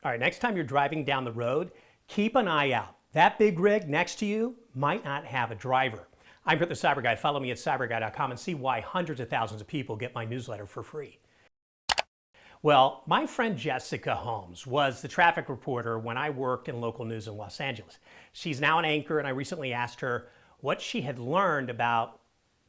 All right, next time you're driving down the road, keep an eye out. That big rig next to you might not have a driver. I'm the CyberGuy. Follow me at cyberguy.com and see why hundreds of thousands of people get my newsletter for free. Well, my friend Jessica Holmes was the traffic reporter when I worked in local news in Los Angeles. She's now an anchor, and I recently asked her what she had learned about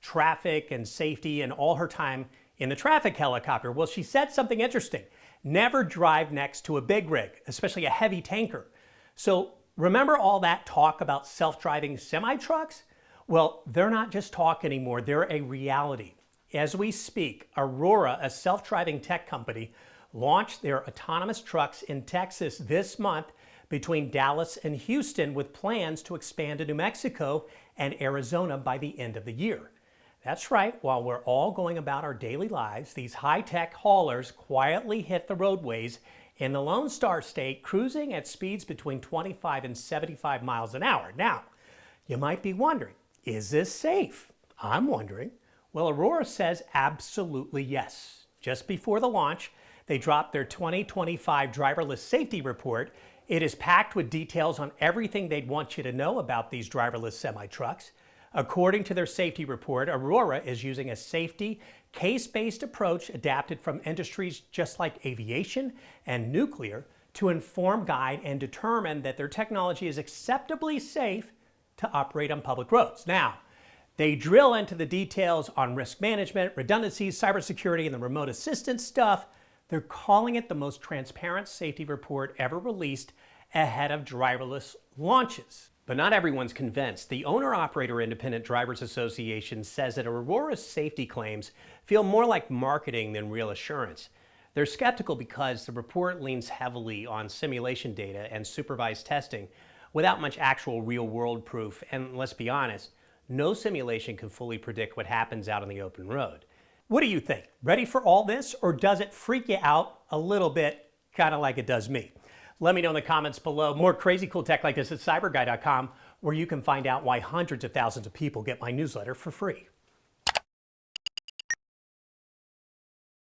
traffic and safety and all her time in the traffic helicopter. Well, she said something interesting. Never drive next to a big rig, especially a heavy tanker. So remember all that talk about self-driving semi-trucks? Well, they're not just talk anymore, they're a reality. As we speak, Aurora, a self-driving tech company, launched their autonomous trucks in Texas this month between Dallas and Houston, with plans to expand to New Mexico and Arizona by the end of the year. That's right, while we're all going about our daily lives, these high-tech haulers quietly hit the roadways in the Lone Star State, cruising at speeds between 25 and 75 miles an hour. Now, you might be wondering, is this safe? I'm wondering. Well, Aurora says absolutely yes. Just before the launch, they dropped their 2025 Driverless Safety Report. It is packed with details on everything they'd want you to know about these driverless semi-trucks. According to their safety report, Aurora is using a safety, case-based approach adapted from industries just like aviation and nuclear to inform, guide, and determine that their technology is acceptably safe to operate on public roads. Now, they drill into the details on risk management, redundancies, cybersecurity, and the remote assistance stuff. They're calling it the most transparent safety report ever released ahead of driverless launches. But not everyone's convinced. The Owner-Operator Independent Drivers Association says that Aurora's safety claims feel more like marketing than real assurance. They're skeptical because the report leans heavily on simulation data and supervised testing without much actual real-world proof. And let's be honest, no simulation can fully predict what happens out on the open road. What do you think? Ready for all this, or does it freak you out a little bit, kind of like it does me? Let me know in the comments below. More crazy cool tech like this at cyberguy.com, where you can find out why hundreds of thousands of people get my newsletter for free.